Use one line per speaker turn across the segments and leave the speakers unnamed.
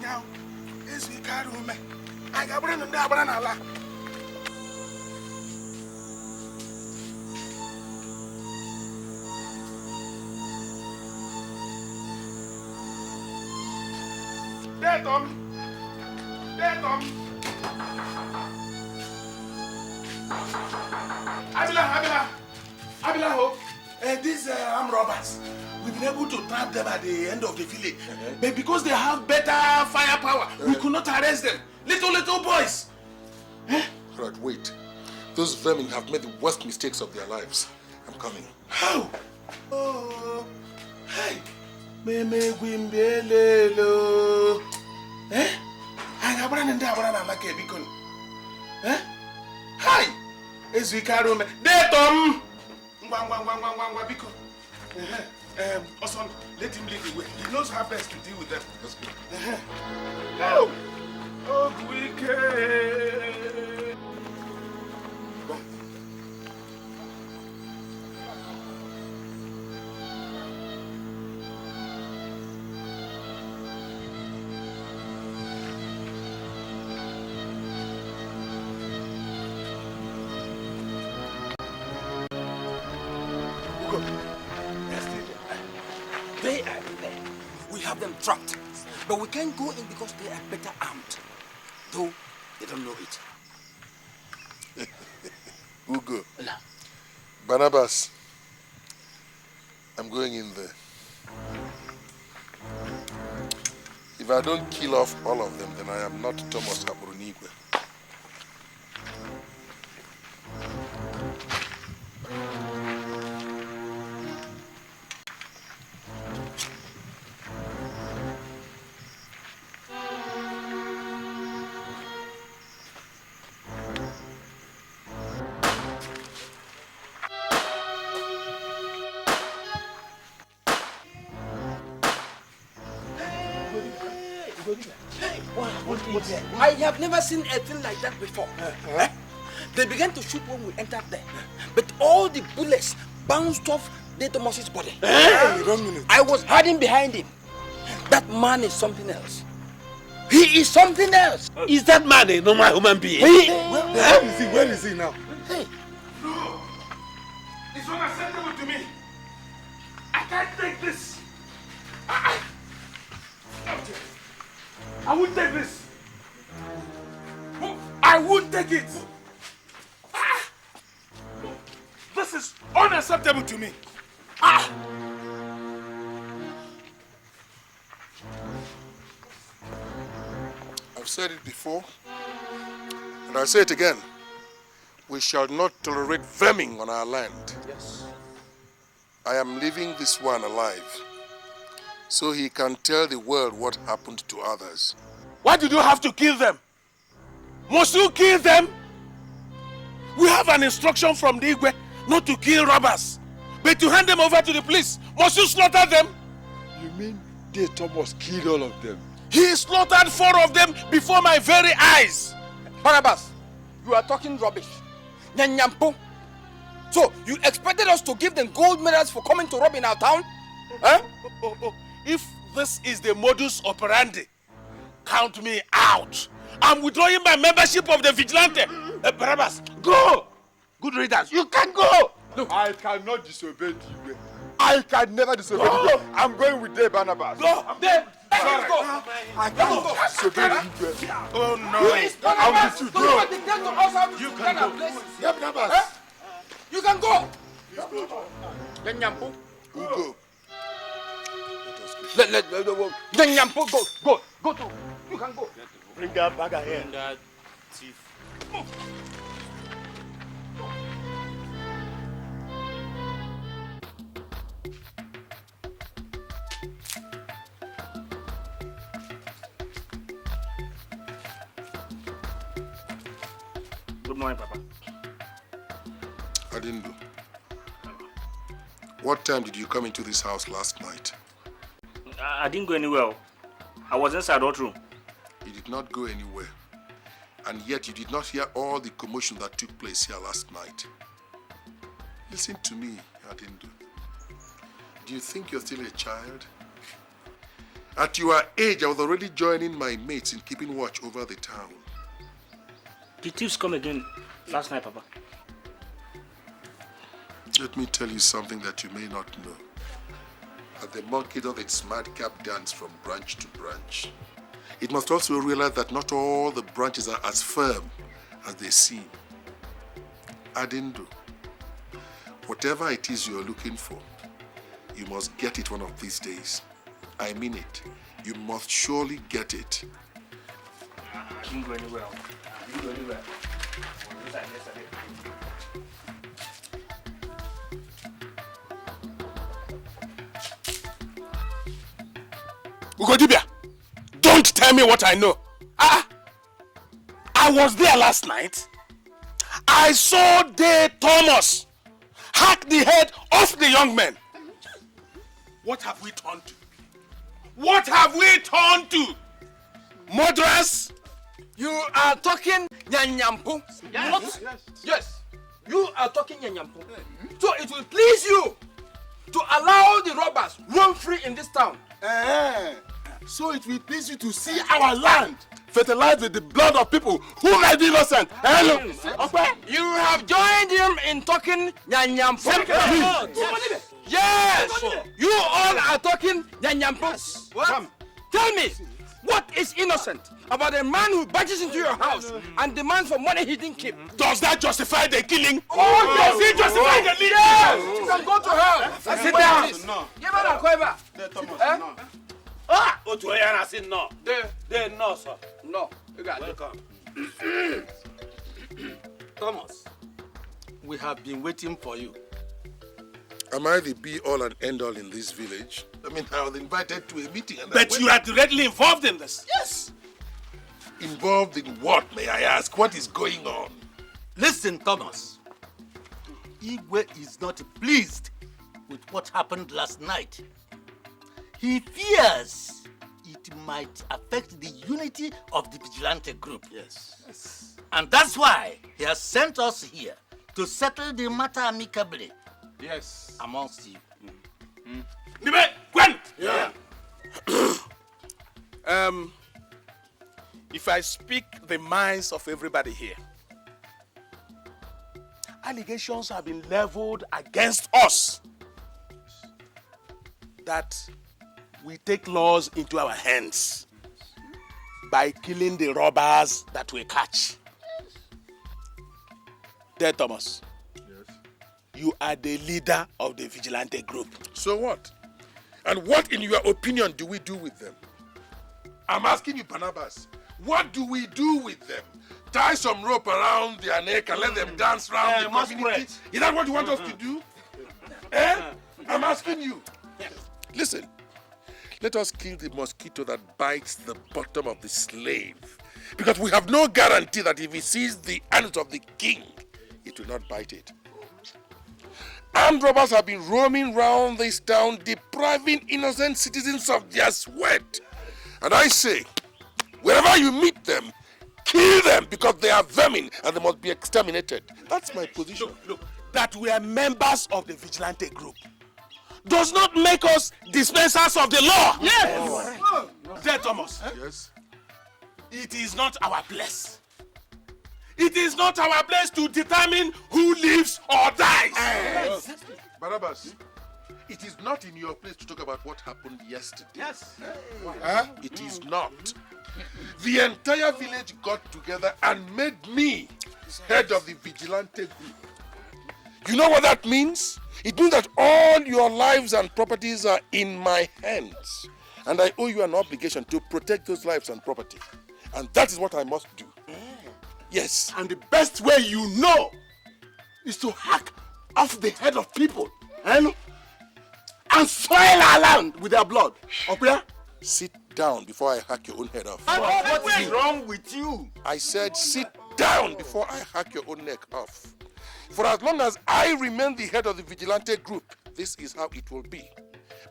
Now, is we can't remember. I got brand new banana. There, Tom. There, Tom. Abila, hope. These armed robbers, we've been able to trap them at the end of the village. But because they have better firepower, we could not arrest them. Little boys.
Right, wait. Those vermin have made the worst mistakes of their lives. I'm coming.
How? Oh, hey. Meme Guimbelelo. I got brand new banana like a beacon. Hi. Is we can't remember. There, Tom. Biko. Oson, let him lead the way. He knows how best to deal with them.
That's good.
Oh, wicked. Go.
They are there. We have them trapped. But we can't go in because they are better armed. Though they don't know it.
Ugo. Barabas. I'm going in there. If I don't kill off all of them, then I am not Thomas Haburunigwe.
I have never seen a thing like that before. They began to shoot when we entered there. But all the bullets bounced off the Thomas's body. I was hiding behind him. That man is something else. He is something else.
Is that man a normal human being?
Where is he now?
Hey.
No. It's unacceptable to me. I can't take this. I won't take this. I won't take it. This is unacceptable to me.
I've said it before, and I'll say it again. We shall not tolerate vermin on our land.
Yes.
I am leaving this one alive, so he can tell the world what happened to others.
Why did you have to kill them? Must you kill them? We have an instruction from the Igwe not to kill robbers, but to hand them over to the police. Must you slaughter them?
You mean they Thomas killed all of them?
He slaughtered 4 of them before my very eyes.
Barabas, you are talking rubbish. Nyanyampo. So, you expected us to give them gold medals for coming to rob in our town? Huh?
If this is the modus operandi, count me out. I'm withdrawing my membership of the Vigilante. Barabas, go! Good riddance. You can go!
Look, I cannot disobey you. I can never disobey you. I'm going with Dave Barnabas.
Go! Dave!
Let's go!
I cannot disobey you.
Oh no!
I'm with you. Go.
You can go.
Yeah, Barnabas.
You can go! Nyanyampo.
Ugo.
Nyanyampo, go to. You can go.
Bring that bag here. Bring that thief. Good morning, Papa.
I didn't do. What time did you come into this house last night?
I didn't go anywhere. I was inside that room.
You did not go anywhere. And yet you did not hear all the commotion that took place here last night. Listen to me, Adindu. Do you think you're still a child? At your age, I was already joining my mates in keeping watch over the town.
Did thieves come again last night, Papa?
Let me tell you something that you may not know. As the monkey does its madcap dance from branch to branch, it must also realize that not all the branches are as firm as they seem. Adindo, whatever it is you're looking for, you must get it one of these days. I mean it. You must surely get it.
I didn't go anywhere. I didn't go anywhere.
Ugodibia, don't tell me what I know. I was there last night. I saw De Thomas hack the head off the young man. What have we turned to? What have we turned to? Murderers?
You are talking nyanyampo.
Yes.
Yes. You are talking nyanyampo. So it will please you to allow the robbers roam free in this town.
So it will please you to see our land fertilized with the blood of people who might be innocent.
You have joined him in talking nyanyampo. Yes. You all are talking nyanyampo. What? Tell me, what is innocent about a man who barges into your house and demands for money he didn't keep?
Does that justify the killing?
Oh,
does it justify the killing?
Yes. You can go to hell. Sit down.
No.
Give her a quiver.
No.
Otuoyana say no. They no, sir.
No. You got it.
Welcome.
Thomas, we have been waiting for you.
Am I the be-all and end-all in this village? I mean, I was invited to a meeting and
But you are directly involved in this.
Yes. Involved in what, may I ask? What is going on?
Listen, Thomas. Igwe is not pleased with what happened last night. He fears it might affect the unity of the Vigilante group.
Yes.
And that's why he has sent us here to settle the matter amicably
Yes.
amongst you.
Gwen!
Yeah.
If I speak the minds of everybody here, allegations have been leveled against us that we take laws into our hands by killing the robbers that we catch. There, Thomas.
Yes.
You are the leader of the Vigilante group.
So what? And what, in your opinion, do we do with them? I'm asking you, Barabas, what do we do with them? Tie some rope around their neck and let them dance around the community? Is that what you want us to do? I'm asking you. Listen, let us kill the mosquito that bites the bottom of the slave. Because we have no guarantee that if he sees the hands of the king, it will not bite it. Armed robbers have been roaming round this town, depriving innocent citizens of their sweat. And I say, wherever you meet them, kill them because they are vermin and they must be exterminated. That's my position.
Look, that we are members of the Vigilante group does not make us dispensers of the law.
Yes.
There, Thomas.
Yes?
It is not our place. It is not our place to determine who lives or dies.
Barabas, it is not in your place to talk about what happened yesterday.
Yes.
It is not. The entire village got together and made me head of the Vigilante group. You know what that means? It means that all your lives and properties are in my hands. And I owe you an obligation to protect those lives and property. And that is what I must do. Yes.
And the best way you know is to hack off the head of people and soil our land with their blood. Okay?
Sit down before I hack your own head off.
What is wrong with you?
I said sit down before I hack your own neck off. For as long as I remain the head of the Vigilante group, this is how it will be.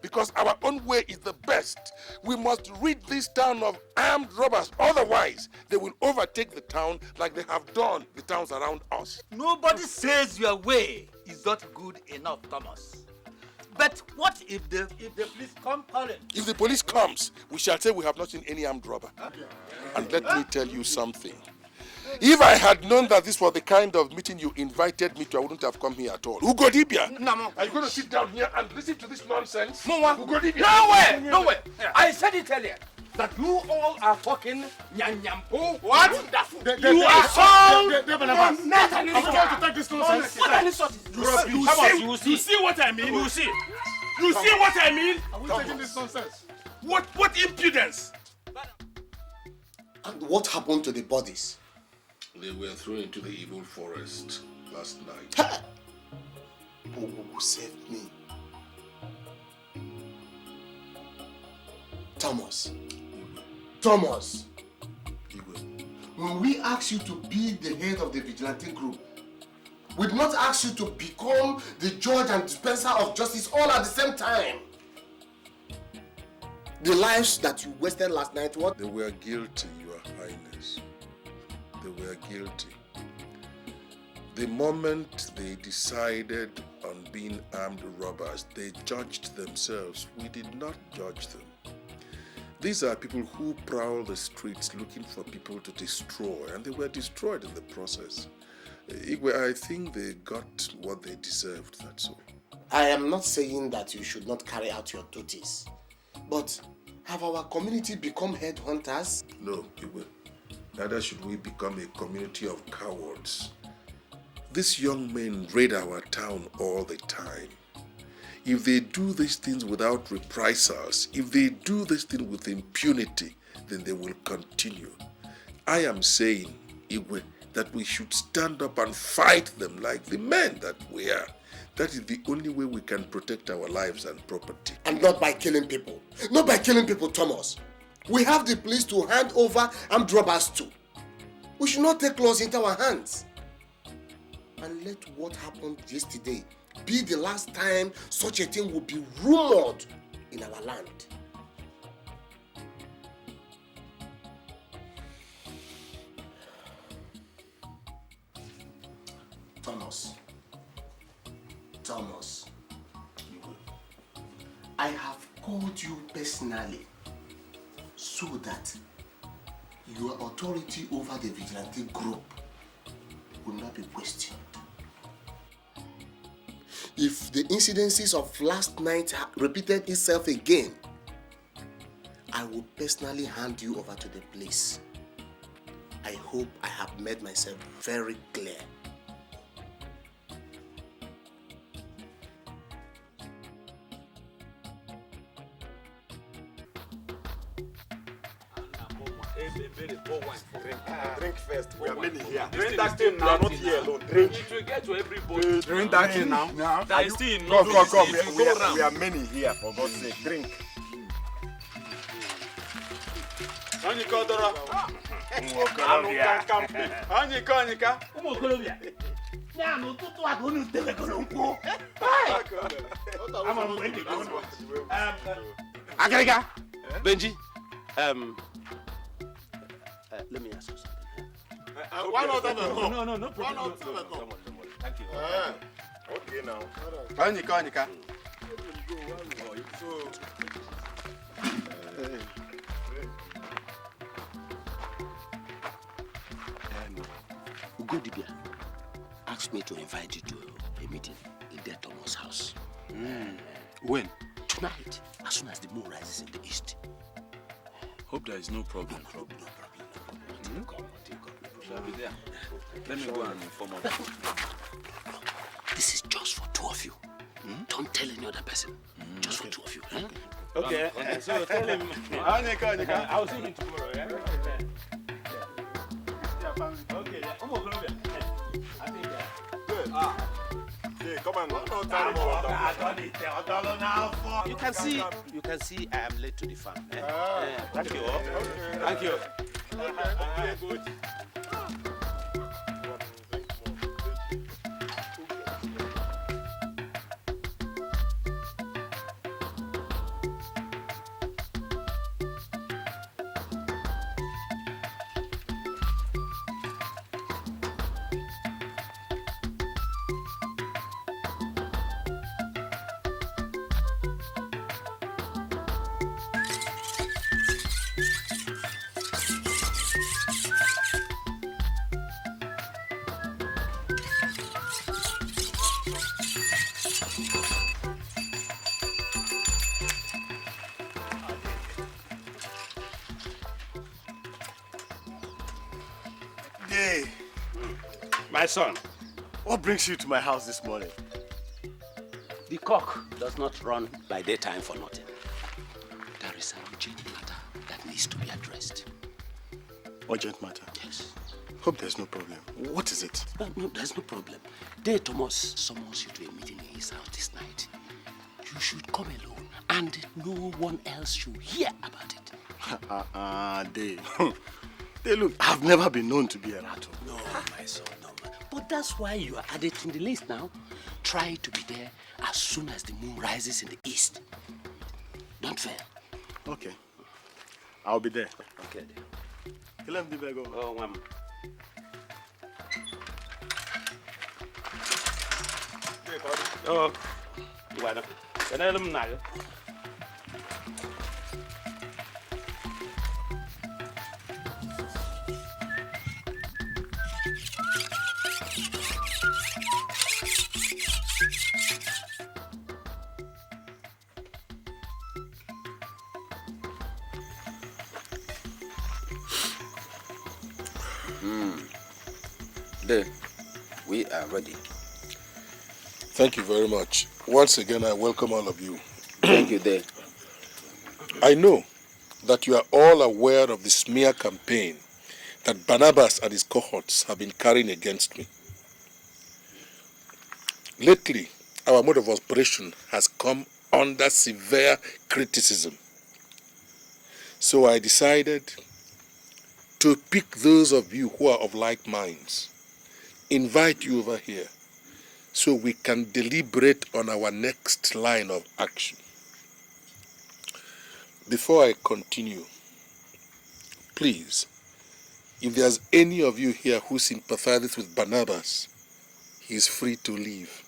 Because our own way is the best. We must rid this town of armed robbers. Otherwise, they will overtake the town like they have done the towns around us.
Nobody says your way is not good enough, Thomas. But what if the police come calling?
If the police comes, we shall say we have not seen any armed robber. And let me tell you something. If I had known that this was the kind of meeting you invited me to, I wouldn't have come here at all. Ugodibia, are you going to sit down here and listen to this nonsense?
Ugodibia. Nowhere. I said it earlier that you all are fucking nyanyampo. What? You are all
I'm about to take this nonsense.
You see what I mean? You see what I mean?
Are we taking this nonsense?
What impudence?
And what happened to the bodies?
They were thrown into the evil forest last night.
Ha! Who saved me? Thomas. When we asked you to be the head of the Vigilante group, we did not ask you to become the judge and dispenser of justice all at the same time. The lives that you wasted last night, what?
They were guilty, Your Highness. They were guilty. The moment they decided on being armed robbers, they judged themselves. We did not judge them. These are people who prowl the streets looking for people to destroy, and they were destroyed in the process. Igwe, I think they got what they deserved, that's all.
I am not saying that you should not carry out your duties, but have our community become headhunters?
No, Igwe. Neither should we become a community of cowards. These young men raid our town all the time. If they do these things without reprisals, if they do this thing with impunity, then they will continue. I am saying, Igwe, that we should stand up and fight them like the men that we are. That is the only way we can protect our lives and property.
And not by killing people. Not by killing people, Thomas. We have the police to hand over armed robbers to. We should not take laws into our hands. And let what happened yesterday be the last time such a thing will be rumored in our land. Thomas, I have called you personally so that your authority over the Vigilante group will not be questioned. If the incidences of last night repeated itself again, I will personally hand you over to the police. I hope I have made myself very clear.
Drink first. We are many here. Drink that thing now, not here alone. Drink.
It will get to everybody.
Drink that thing now.
There is still enough.
Come. We are many here, for God's sake. Drink.
Agariga, Benji, let me ask you something.
Why not have a cup?
No
Why
problem.
not have a cup?
Thank you.
Okay now.
Anyika.
Ugodibia asked me to invite you to a meeting in their Thomas' house.
When?
Tonight, as soon as the moon rises in the east.
Hope there is no problem.
No problem. Come.
Shall be there. Let me go and inform her.
This is just for two of you. Don't tell any other person. Just for two of you.
Okay.
So tell him.
Anyika.
I'll see him tomorrow. Yeah? Okay. I think
Yeah, come on.
you can see I am late to the farm. Thank you.
Okay.
Thank you.
Okay, good. Day, my son, what brings you to my house this morning?
The cock does not run by daytime for nothing. There is an urgent matter that needs to be addressed.
Urgent matter?
Yes.
Hope there's no problem. What is it?
No, there's no problem. Day Thomas summons you to a meeting in his house this night. You should come alone, and no one else should hear about it.
Day. Day, look, I've never been known to be a rattle.
No, my son, no. But that's why you are added in the list now. Try to be there as soon as the moon rises in the east. Don't fail.
Okay. I'll be there.
Okay.
Let me go.
Oh,
Oh, why not? Can I let him know?
There, we are ready.
Thank you very much. Once again, I welcome all of you.
Thank you, Dave.
I know that you are all aware of the smear campaign that Barabas and his cohorts have been carrying against me. Lately, our mode of operation has come under severe criticism. So I decided to pick those of you who are of like minds, invite you over here, so we can deliberate on our next line of action. Before I continue, please, if there's any of you here who sympathizes with Barnabas, he is free to leave.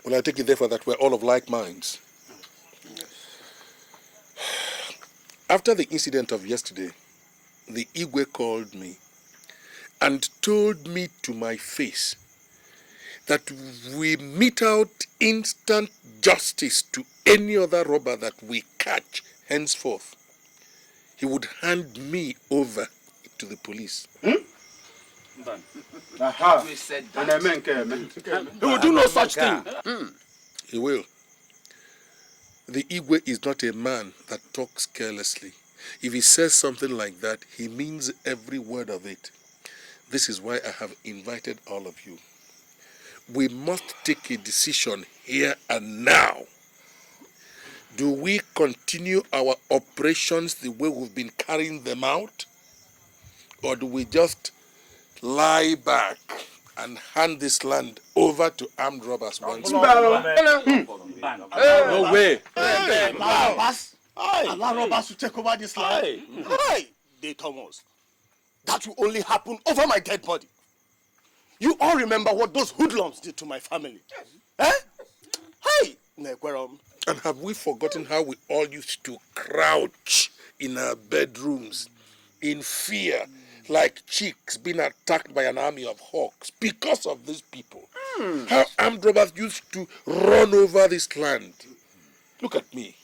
Well, I take it therefore that we're all of like minds. After the incident of yesterday, the Igwe called me and told me to my face that we mete out instant justice to any other robber that we catch henceforth. He would hand me over to the police.
Aha. We said that. He will do no such thing.
He will. The Igwe is not a man that talks carelessly. If he says something like that, he means every word of it. This is why I have invited all of you. We must take a decision here and now. Do we continue our operations the way we've been carrying them out? Or do we just lie back and hand this land over to armed robbers once more?
No way. Barabas, allow robbers to take over this land. Hey, Day Thomas, that will only happen over my dead body. You all remember what those hoodlums did to my family. Eh? Hey, Negwerom.
And have we forgotten how we all used to crouch in our bedrooms in fear, like chicks being attacked by an army of hawks because of these people? How armed robbers used to run over this land. Look at me.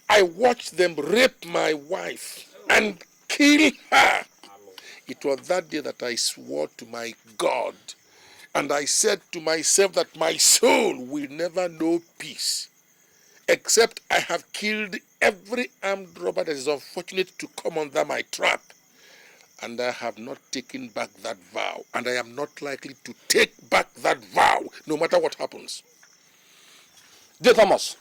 I watched them rape my wife and kill her. It was that day that I swore to my God, and I said to myself that my soul will never know peace, except I have killed every armed robber that is unfortunate to come under my trap. And I have not taken back that vow, and I am not likely to take back that vow, no matter what happens.
Day Thomas,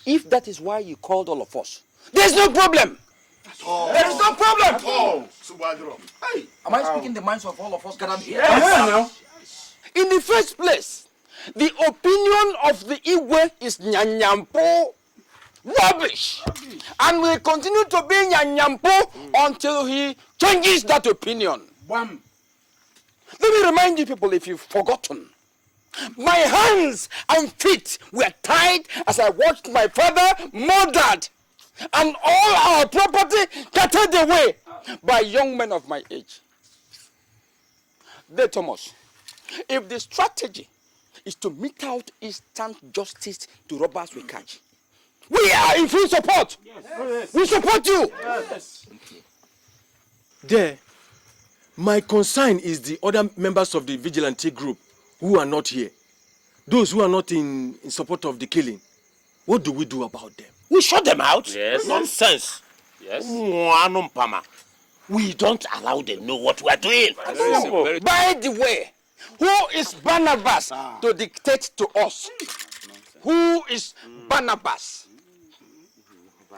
if that is why you called all of us, there's no problem. There is no problem. Am I speaking the minds of all of us gathered here? Yes. In the first place, the opinion of the Igwe is nyanyampo, rubbish, and will continue to be nyanyampo until he changes that opinion. Let me remind you people, if you've forgotten, my hands and feet were tied as I watched my father murdered and all our property carted away by young men of my age. There, Thomas, if the strategy is to mete out instant justice to robbers we catch, We are in full support.
Yes.
We support you.
Yes.
There, my concern is the other members of the Vigilante group who are not here. Those who are not in support of the killing. What do we do about them?
We shut them out?
Yes.
Nonsense.
Yes.
We don't allow them know what we are doing.
By the way, who is Barabas to dictate to us? Who is Barabas?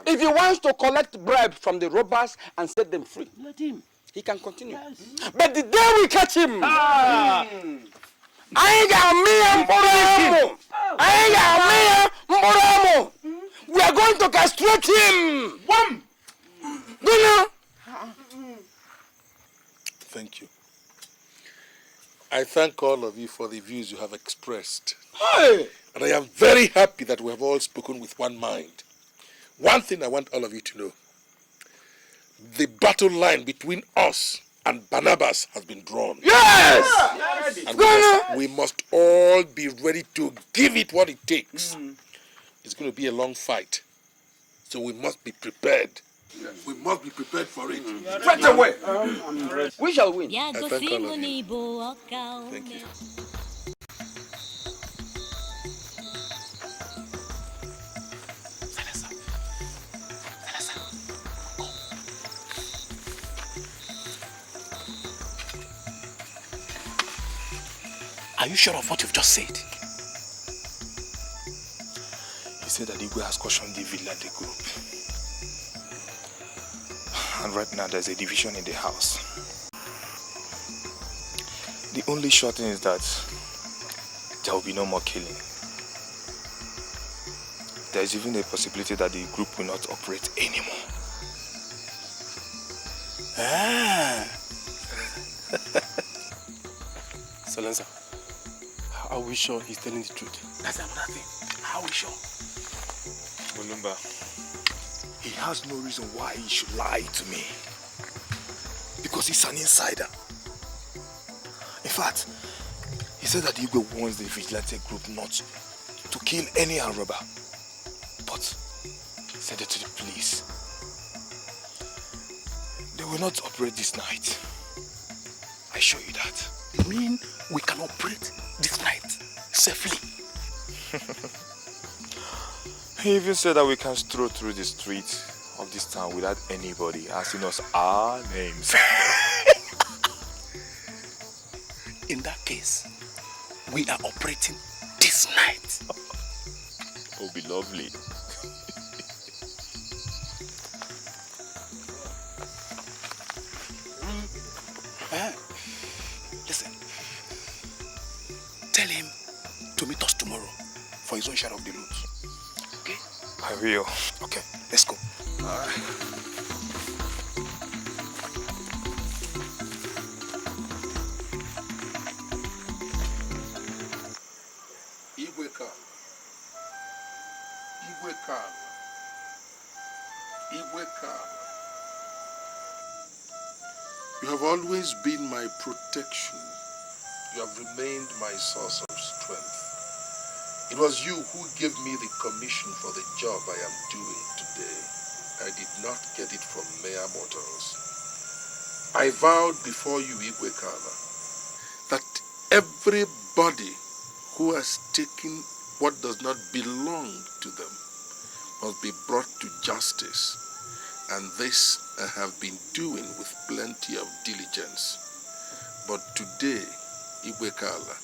If he wants to collect bribe from the robbers and set them free,
Let him.
he can continue. Yes. But the day we catch him, we are going to castrate him.
Thank you. I thank all of you for the views you have expressed.
Hey.
And I am very happy that we have all spoken with one mind. One thing I want all of you to know. The battle line between us and Barabas has been drawn.
Yes!
And we must all be ready to give it what it takes. It's going to be a long fight. So we must be prepared. We must be prepared for it.
Right away. We shall win.
I thank all of you. Thank you.
Are you sure of what you've just said?
He said that Igwe has cautioned the Vigilante group. And right now there's a division in the house. The only sure thing is that there will be no more killing. There is even a possibility that the group will not operate anymore.
Silencer, are we sure he's telling the truth?
That's another thing. How are we sure?
Mulumba, he has no reason why he should lie to me. Because he's an insider. In fact, he said that Igwe wants the Vigilante group not to kill any armed robber, but send it to the police. They will not operate this night. I assure you that.
You mean we can operate this night safely?
He even said that we can stroll through the streets of this town without anybody asking us our names.
In that case, we are operating this night.
It will be lovely.
Listen, tell him to meet us tomorrow for his own share of the loot. Okay?
I will. Okay, let's go.
All right.
You have always been my protection. You have remained my source of strength. It was you who gave me the commission for the job I am doing today. I did not get it from mere mortals. I vowed before you, Igwekala, that everybody who has taken what does not belong to them must be brought to justice. And this I have been doing with plenty of diligence. But today, Igwekala,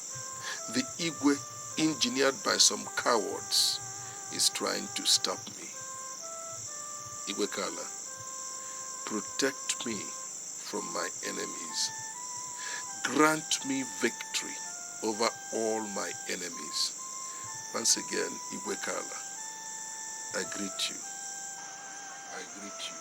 the Igwe engineered by some cowards, is trying to stop me. Igwekala, protect me from my enemies. Grant me victory over all my enemies. Once again, Igwekala, I greet you. I greet you.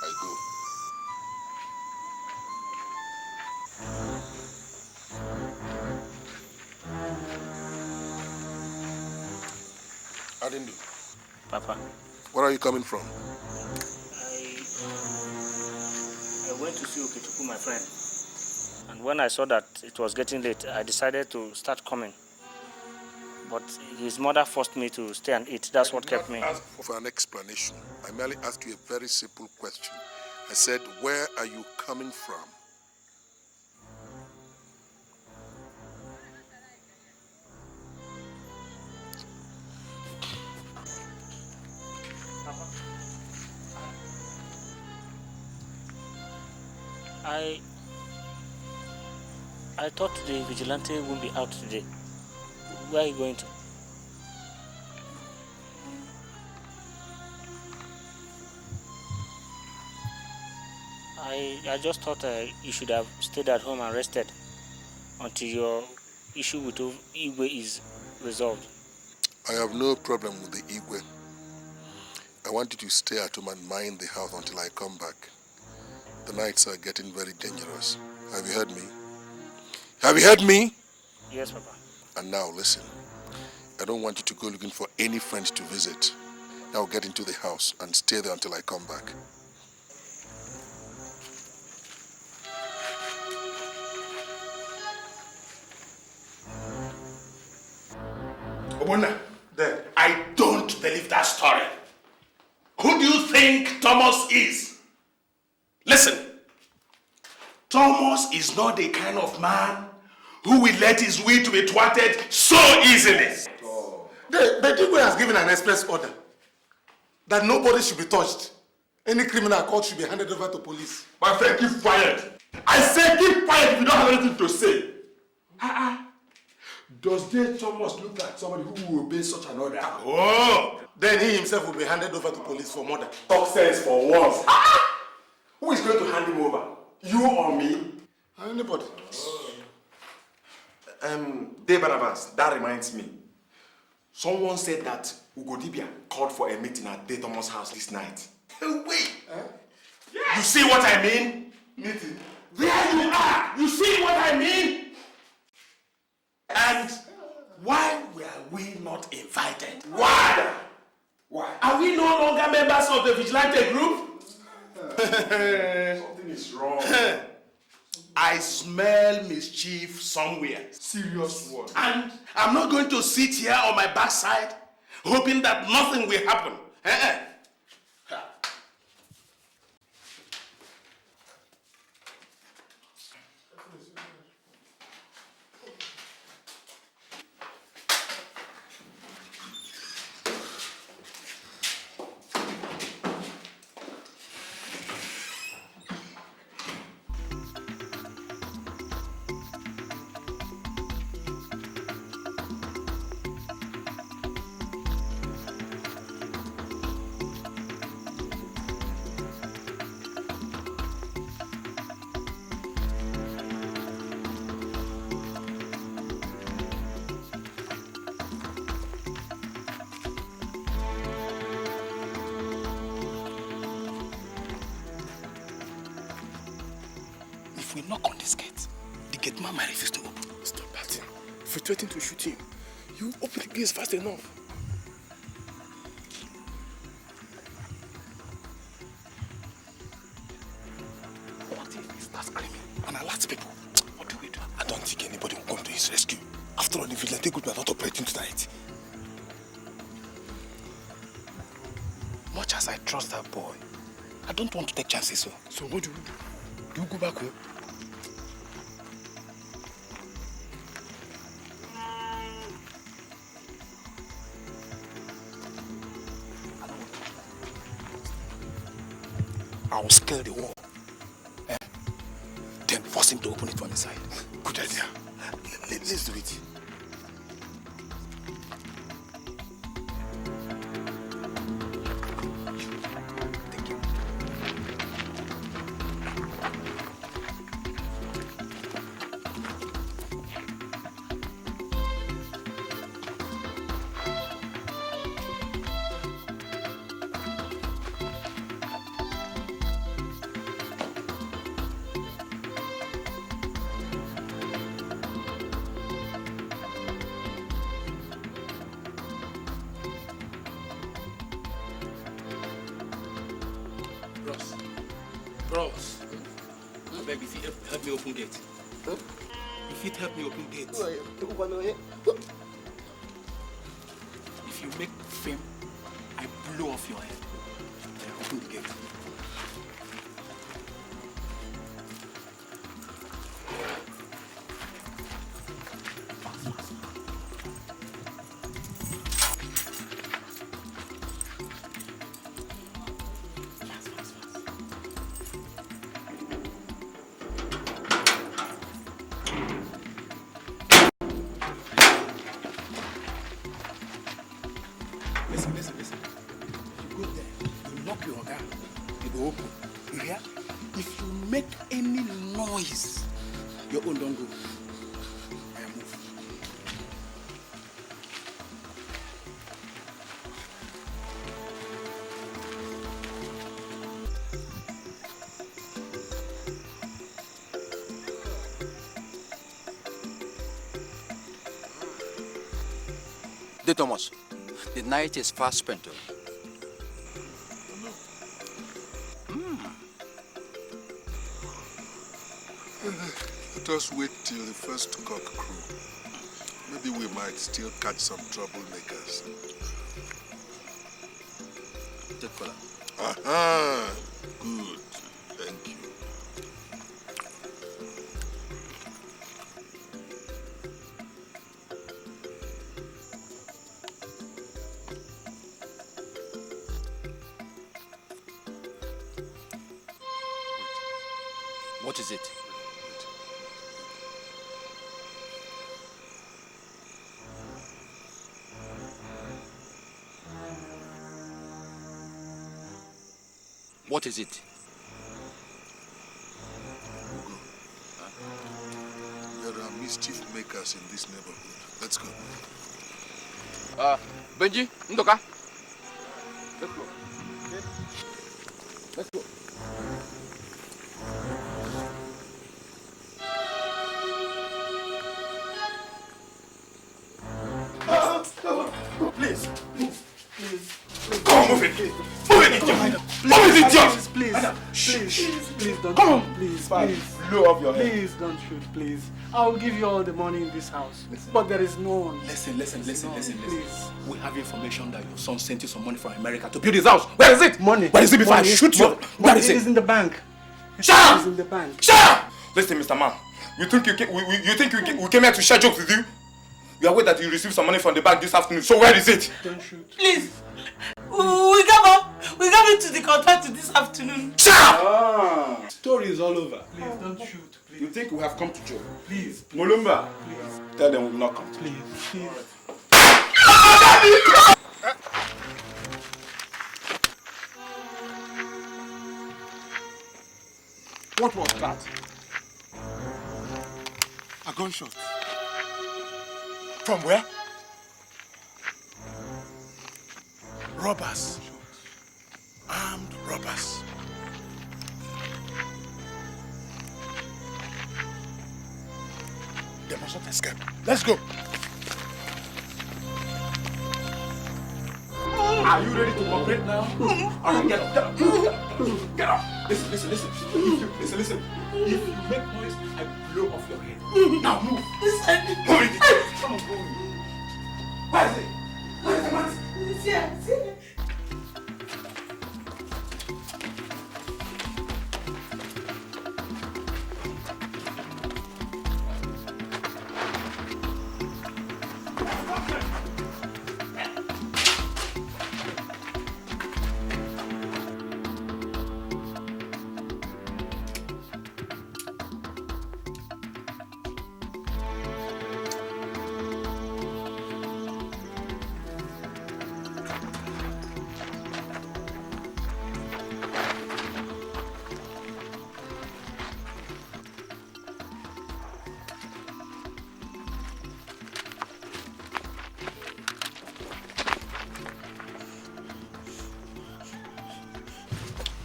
I go. Adindu.
Papa,
Where are you coming from?
I went to see Okechukwu, my friend. And when I saw that it was getting late, I decided to start coming. But his mother forced me to stay and eat. That's what kept me.
I did not ask for an explanation. I merely asked you a very simple question. I said, where are you coming from?
I thought the Vigilante wouldn't be out today. Where are you going to? I just thought you should have stayed at home and rested until your issue with Igwe is resolved.
I have no problem with the Igwe. I want you to stay at home and mind the house until I come back. The nights are getting very dangerous. Have you heard me? Have you heard me?
Yes, Papa.
And now listen. I don't want you to go looking for any friends to visit. Now get into the house and stay there until I come back.
Obona, I don't believe that story. Who do you think Thomas is? Listen, Thomas is not the kind of man who will let his will to be thwarted so easily.
The Igwe has given an express order that nobody should be touched. Any criminal caught should be handed over to police.
My friend, keep quiet. I say keep quiet if you don't have anything to say. Does Thomas look like somebody who will obey such an order?
Oh! Then he himself will be handed over to police for murder.
Talk sense for once. Who is going to hand him over? You or me?
Anybody.
Barabas, that reminds me. Someone said that Ugodibia called for a meeting at Thomas' house this night.
Wait! You see what I mean?
Meeting?
There you are! You see what I mean? And why were we not invited? Why? Why? Are we no longer members of the Vigilante group?
Something is wrong.
I smell mischief somewhere.
Serious one.
And I'm not going to sit here on my backside hoping that nothing will happen.
If we knock on this gate, the gate man might refuse to open. Stop batting. If you threaten to shoot him, you open the gates fast enough. What if he starts screaming and alerts people? What do we do? I don't think anybody will come to his rescue. After all, the Vigilante group are not operating tonight. Much as I trust that boy, I don't want to take chances. So what do we do? Do you go back home? I'll scale the wall. Then force him to open it from the side. Good idea. Let's do it. Thank you.
beg, if you help me open gate.
Huh?
If it help me open gate. If you make fame, I blow off your head. I open the gate. Listen. You go there, you knock your organ, it will open. You hear? If you make any noise, your own don't go. I am move.
De Thomas, the night is fast spent.
Let us wait till the first cock crow. Maybe we might still catch some troublemakers.
Take fella.
Aha! Good. Thank you.
What is it? What is it?
There are mischief makers in this neighborhood. Let's go.
Benji, Ndoka.
Let's go. Okay. Let's go.
Please, please.
Come on, move it. Move it, idiot. Move it, idiot.
Please, don't
Come on.
shoot. Please,
Fine.
please.
Blow off your head.
Please don't shoot, please. I'll give you all the money in this house. But there is no one.
Listen.
Please.
We have information that your son sent you some money from America to build his house. Where is it?
Money.
Where is it before I shoot you? Where is
It
it?
is in the bank.
Shut up!
It is in the bank.
Shut up!
Listen, Mr. Man. You think we came here to share jokes with you? You are aware that you received some money from the bank this afternoon. So where is it?
Don't shoot.
Please. We come into the contract this afternoon.
Shut up!
Story is all over.
Please don't shoot. Please.
You think we have come to joke?
Please.
Mulumba,
Please.
tell them we will not come.
Please.
What was that?
A gunshot.
From where?
Robbers. Armed robbers.
They must not escape. Let's go. Are you ready to cooperate now? All right, get up. Get up. Listen. Listen. If you make noise, I blow off your head. Now move. Move it. Come on, go. Where is it? Where is the man?
It's here.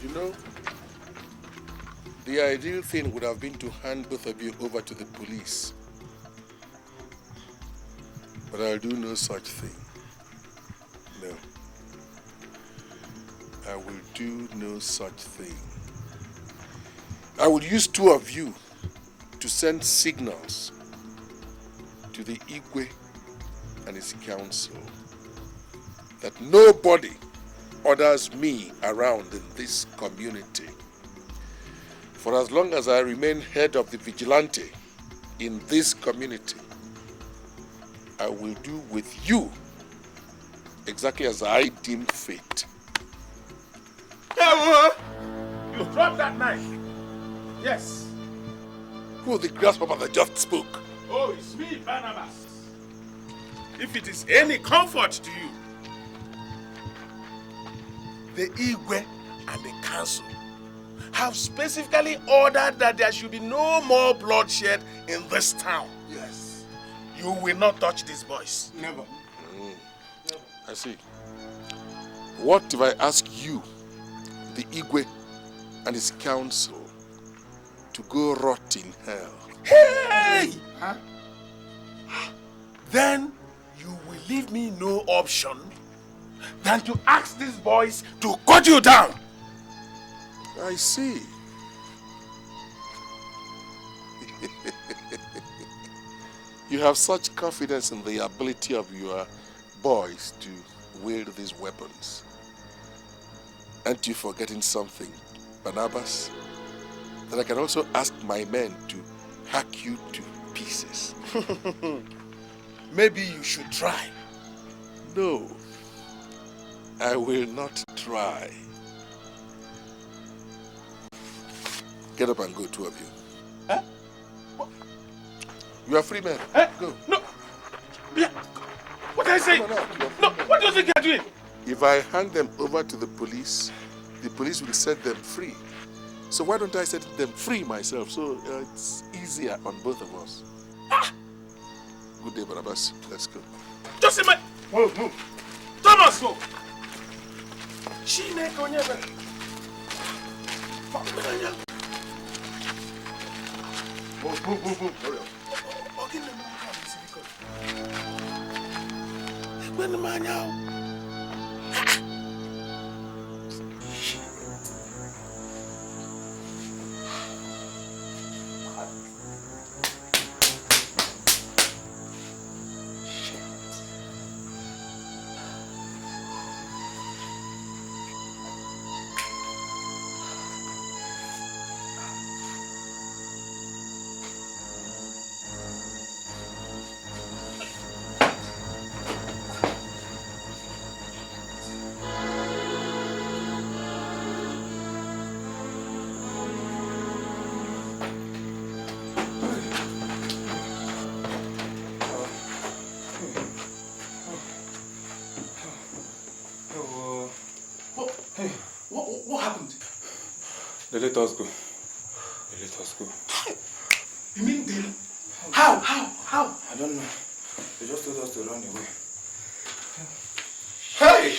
You know, the ideal thing would have been to hand both of you over to the police. But I'll do no such thing. No. I will do no such thing. I will use 2 of you to send signals to the Igwe and his council that nobody orders me around in this community. For as long as I remain head of the Vigilante in this community, I will do with you exactly as I deem fit.
You dropped that knife. Yes.
Who the grasshopper that just spoke?
Oh, it's me, Barabas. If it is any comfort to you, the Igwe and the council have specifically ordered that there should be no more bloodshed in this town.
Yes.
You will not touch these boys.
Never.
I see. What if I ask you, the Igwe and his council, to go rot in hell?
Hey! Huh? Then you will leave me no option than to ask these boys to cut you down.
I see. You have such confidence in the ability of your boys to wield these weapons. Aren't you forgetting something, Barabas? That I can also ask my men to hack you to pieces.
Maybe you should try.
No, I will not try. Get up and go, 2 of you.
Huh?
You are free men. Go.
No. Yeah. What are you saying? No, what do you think you're doing?
If I hand them over to the police will set them free. So why don't I set them free myself? So it's easier on both of us.
Ah.
Good day, Barabas. Let's go.
Just a minute. Move. Thomas, move. She make on your back. Move. Hurry up. When the man out. What happened?
They let us go.
You mean they... How?
I don't know. They just told us to run away.
Hey!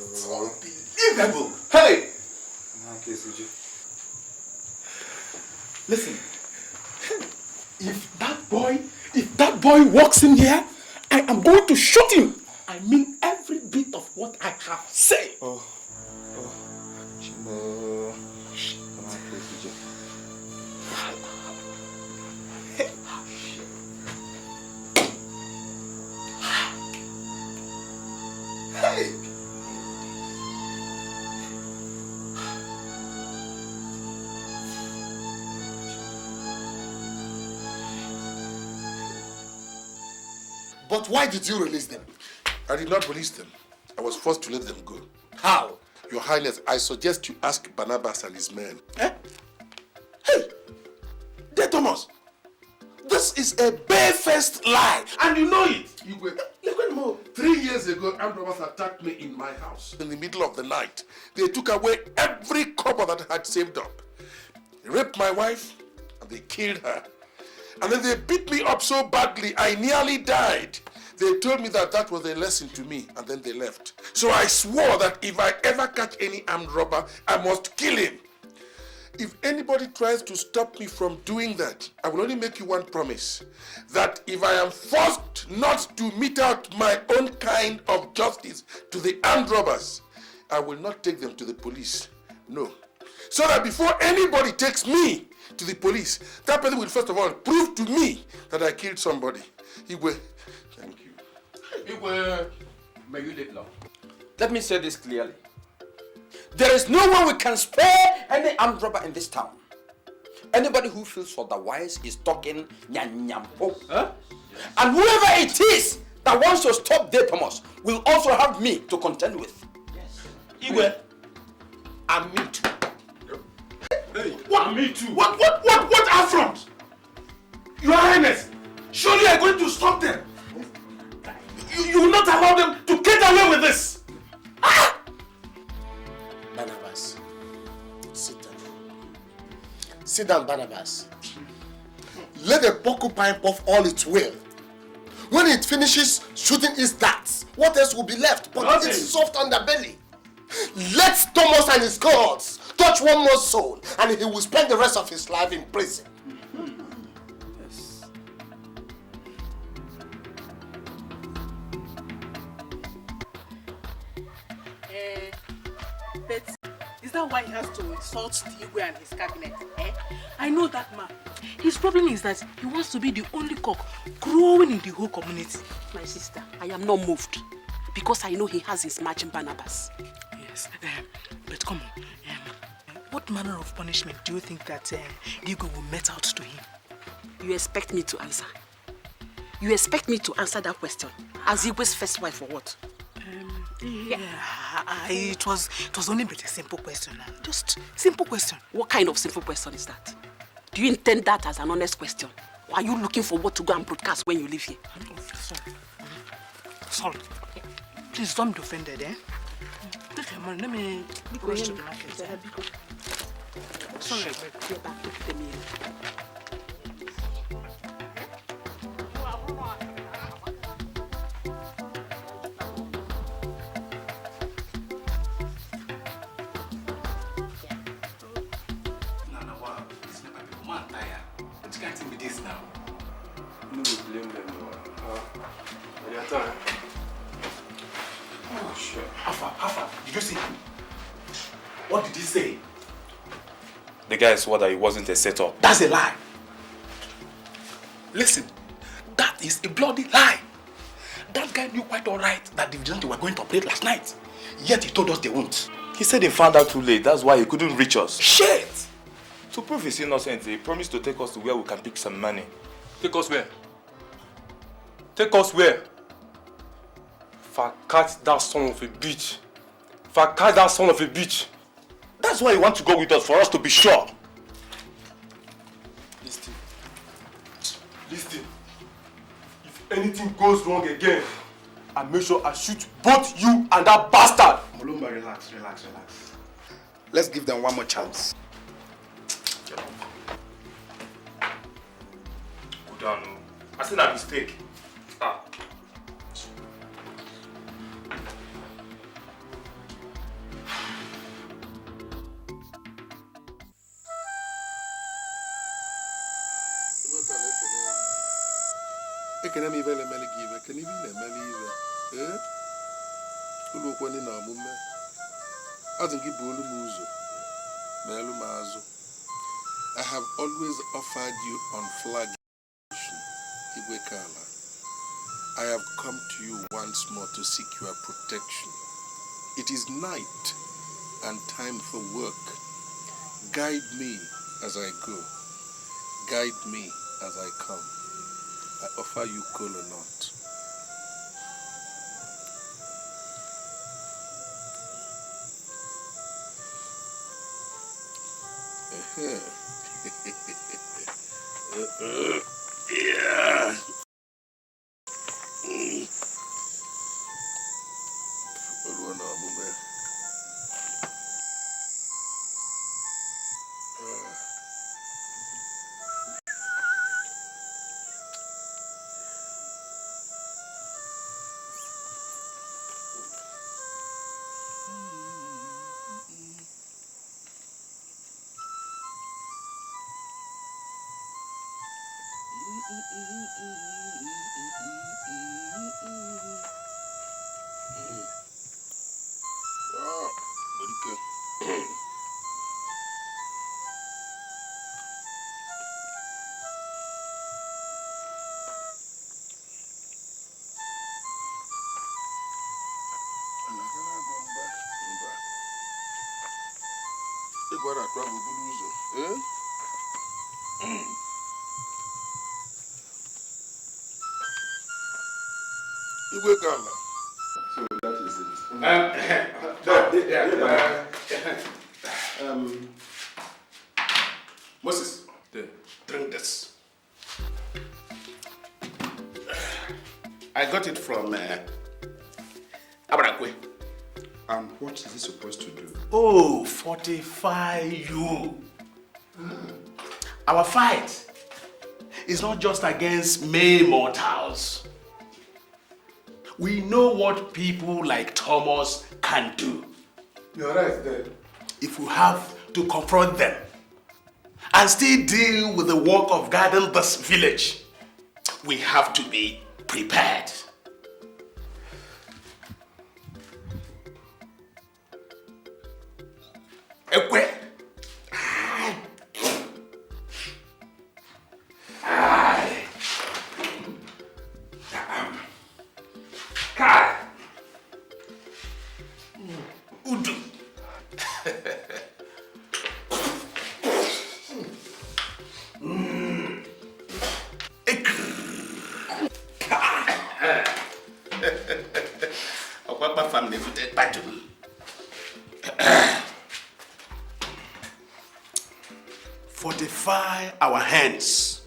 It's unbelievable! Hey! Listen. If that boy walks in here, I am going to shoot him. I mean every bit of what I have said.
Oh. Chimo.
Hey!
But why did you release them?
I did not release them. I was forced to let them go.
How?
Your Highness, I suggest you ask Barabas and his men.
Eh? Hey! Dear Thomas, this is a barefaced lie, and you know it.
Igwe, 3 years ago, armed robbers attacked me in my house. In the middle of the night, they took away every copper that I had saved up. They raped my wife, and they killed her. And then they beat me up so badly, I nearly died. They told me that that was a lesson to me, and then they left. So I swore that if I ever catch any armed robber, I must kill him. If anybody tries to stop me from doing that, I will only make you one promise. That if I am forced not to mete out my own kind of justice to the armed robbers, I will not take them to the police. No. So that before anybody takes me to the police, that person will first of all prove to me that I killed somebody. Igwe, thank you.
Igwe, may you live long. Let me say this clearly. There is no one we can spare any armed robber in this town. Anybody who feels otherwise is talking nyanyampo. Huh? And whoever it is that wants to stop De Thomas will also have me to contend with. Yes.
Igwe, and me too. Hey, what? Me too. What affront? Your Highness, surely you are going to stop them. You will not allow them to get away with this. Ah!
Barabas, sit down. Sit down, Barabas. Let the porcupine puff all its will. When it finishes shooting its darts, what else will be left but its soft underbelly? Let Thomas and his gods touch one more soul, and he will spend the rest of his life in prison.
But is that why he has to insult the Igwe and his cabinet? I know that man. His problem is that he wants to be the only cock growing in the whole community.
My sister, I am not moved because I know he has his matching Barnabas.
Yes, but come on. What manner of punishment do you think that the Igwe will mete out to him?
You expect me to answer? You expect me to answer that question as Igwe's first wife or what?
It was only but a simple question. Just simple question.
What kind of simple question is that? Do you intend that as an honest question? Or are you looking for what to go and broadcast when you leave here?
Sorry. Please don't be offended, Take your money. Let me go to the market. Sorry.
Get back to the meal.
Did you see? What did he say? The guy swore that it wasn't a setup. That's a lie. Listen, that is a bloody lie. That guy knew quite alright that the Vigilante were going to operate last night. Yet he told us they won't. He said he found out too late. That's why he couldn't reach us. Shit! To prove his innocence, he promised to take us to where we can pick some money.
Take us where? Take us where? If I catch that son of a bitch. If I catch that son of a bitch.
That's why you want to go with us, for us to be sure.
Listen. Listen. If anything goes wrong again, I make sure I shoot both you and that bastard.
Mulumba, relax. Let's give them one more chance.
Go down. I said a mistake.
Ekene mi vele mele give, kene vi ne mele ive. Ulu kwani na mume. Azingi bolu muzo. Melu mazo. I have always offered you unflaggation, Igwekala. I have come to you once more to seek your protection. It is night and time for work. Guide me as I go. Guide me as I come. I offer you kola nut. Yeah. Ikwara travel Buluzo. Eh? Igwe Gala.
So that is it.
Moses,
Drink this.
I got it from Abrakwe.
And what is it supposed to do?
Oh, fortify you. Our fight is not just against mere mortals. We know what people like Thomas can do.
You're right there.
If we have to confront them and still deal with the work of guarding this village, we have to be prepared. Ekwe. Kai. Udu. Okwapa family with a battle. Fortify our hands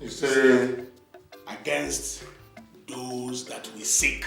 against those that we seek.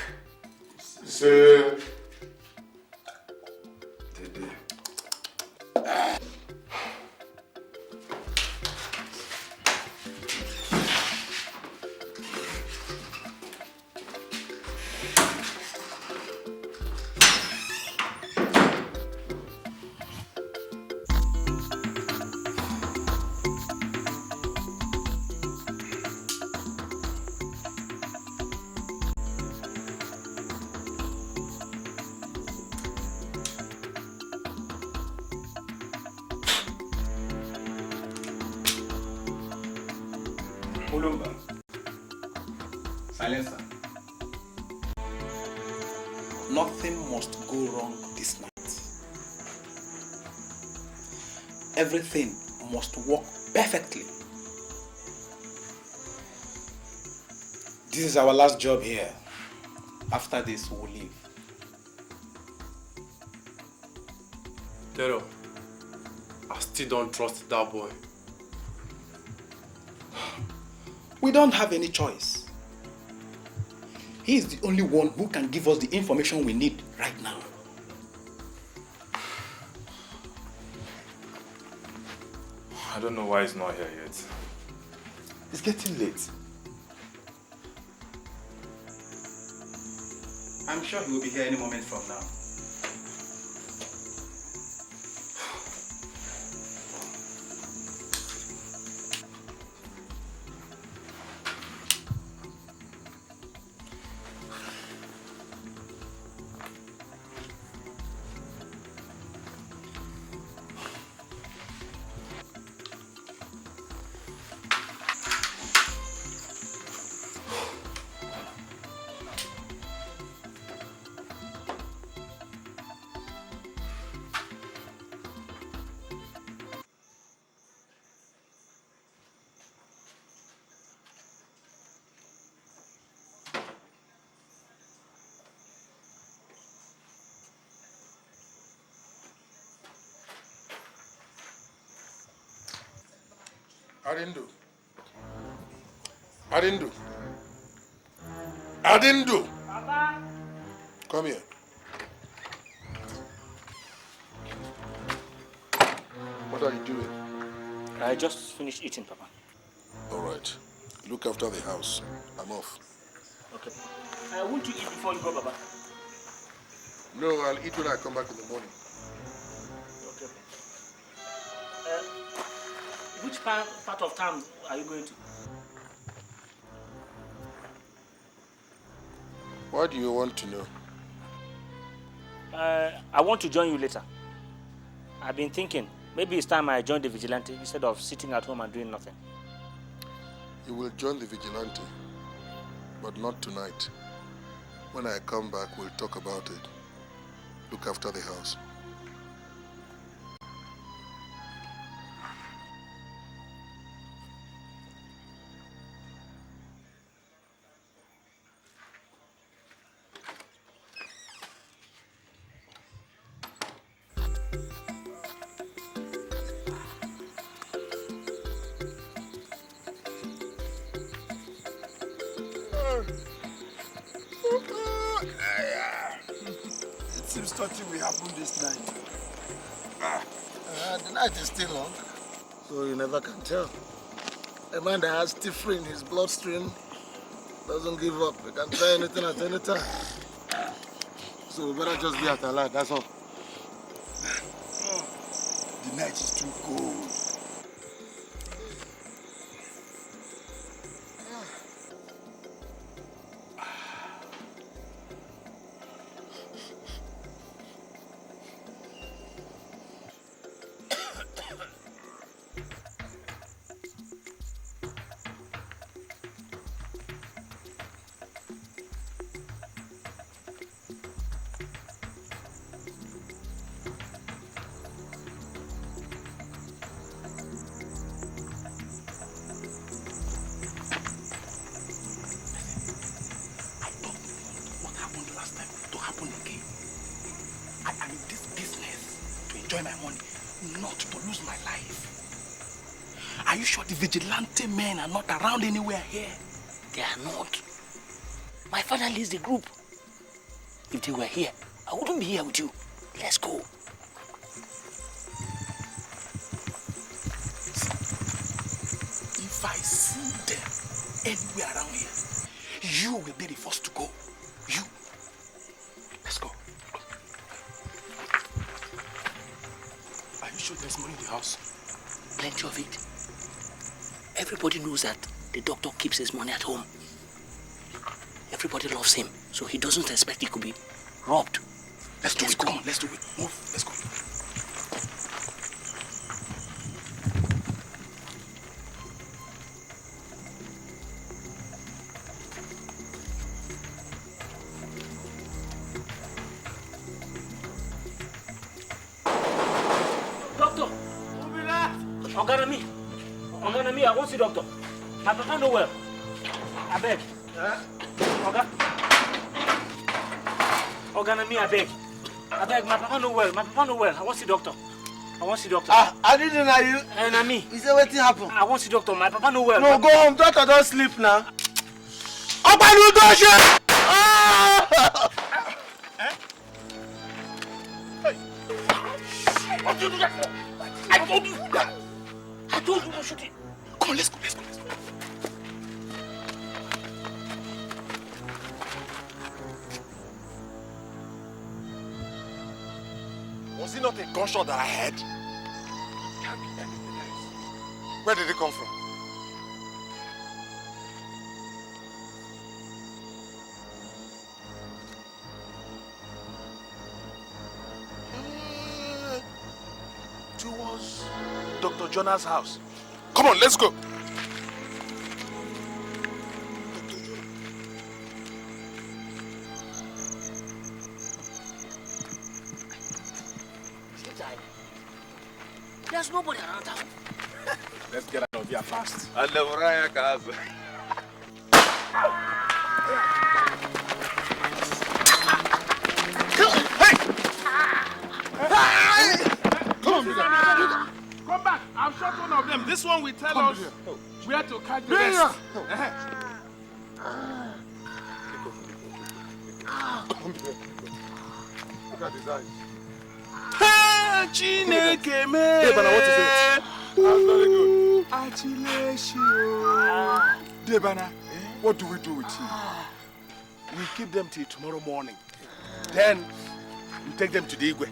Ulumba. Silencer. Nothing must go wrong this night. Everything must work perfectly. This is our last job here. After this, we'll leave.
Tero, I still don't trust that boy.
We don't have any choice. He is the only one who can give us the information we need right now.
I don't know why he's not here yet. It's getting late.
I'm sure he will be here any moment from now.
Adindu. Come here. What are you doing?
I just finished eating, Papa.
All right. Look after the house. I'm off.
Okay. Won't you eat before you go, Papa?
No, I'll eat when I come back in the morning.
Okay. Which part of town are you going to?
Why do you want to know?
I want to join you later. I've been thinking, maybe it's time I join the Vigilante instead of sitting at home and doing nothing.
You will join the Vigilante, but not tonight. When I come back, we'll talk about it. Look after the house.
It seems nothing will happen this night. The night is still long, so you never can tell. A man that has Tifri in his bloodstream doesn't give up. He can try anything at any time. So we better just be at alert, that's all. The night is too cold.
Vigilante men are not around anywhere here. They are not. My father leads the group. If they were here, I wouldn't be here with you. Let's go.
If I see them anywhere around here, you will be the first to go. You. Let's go. Are you sure there's money in the house?
Plenty of it. Everybody knows that the doctor keeps his money at home. Everybody loves him, so he doesn't expect he could be robbed.
Let's do it. Come on, let's do it. Move. Let's go.
Doctor! Oganami, I won't see doctor. My papa no well. I beg. Oganami, I beg. I beg, my papa no well. My papa no well. I won't see doctor. I won't see doctor.
I didn't know you.
Nami.
He said what happened?
I won't see doctor. My papa no well.
No, go home. Doctor don't sleep now.
What did you do that for? I told you that. I told you to shoot it. Come on, let's go.
Was it not a gunshot that I heard? Can't be anything else. Where did it come from?
Towards Dr. Jonah's house.
Come on, let's go.
There's nobody around town.
Let's get out of here fast.
Come on, come back. I've shot one of them. This one will tell us where to catch the rest.
Look at his eyes.
Chineke me.
Hey, Bana, what is it? That's very good.
Debana,
What do we do with him?
we keep them till tomorrow morning. Then we take them to the Igwe.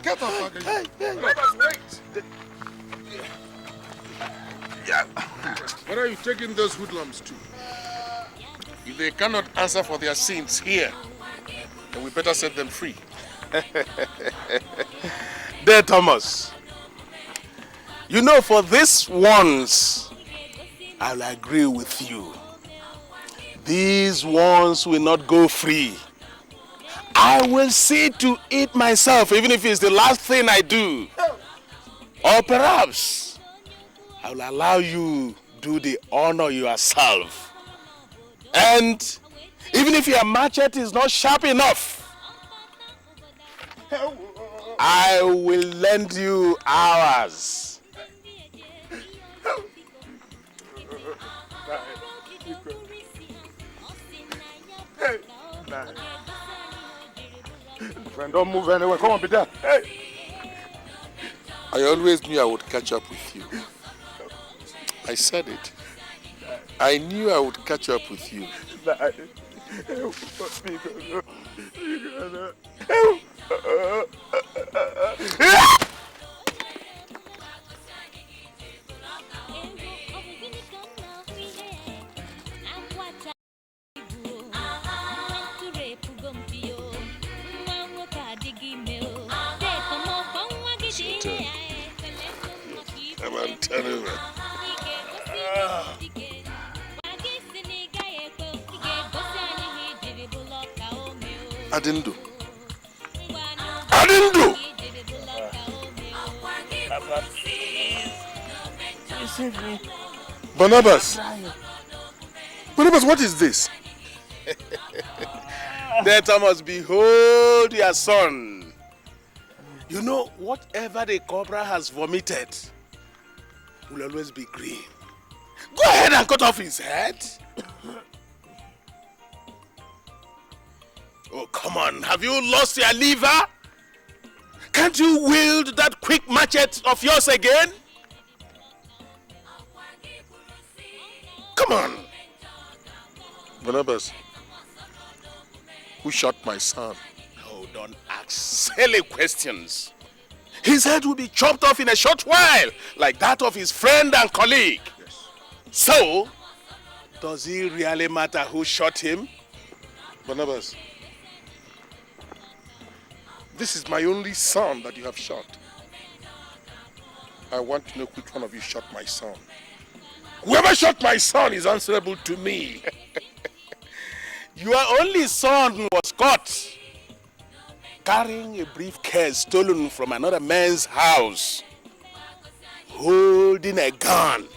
Get up again.
Let us wait.
Yeah. Where are you taking those hoodlums to? If they cannot answer for their sins here, then we better set them free.
There, Thomas. You know, for this once, I'll agree with you. These ones will not go free. I will see to it myself, even if it's the last thing I do. Or perhaps I will allow you do the honor yourself. And even if your machete is not sharp enough, I will lend you ours.
Friend, don't move anywhere. Come on, be there. Hey! I always knew I would catch up with you. I said it. I knew I would catch up with you. Come on, turn over. I didn't do. Barabas, what is this?
There, Thomas, behold your son. You know, whatever the cobra has vomited will always be green. Go ahead and cut off his head. Oh, come on. Have you lost your liver? Can't you wield that quick machete of yours again? Come on.
Barabas, who shot my son?
Oh, don't ask silly questions. His head will be chopped off in a short while, like that of his friend and colleague. Yes. So, does it really matter who shot him?
Barabas, this is my only son that you have shot. I want to know which one of you shot my son. Whoever shot my son is answerable to me.
Your only son was caught carrying a briefcase stolen from another man's house, holding a gun.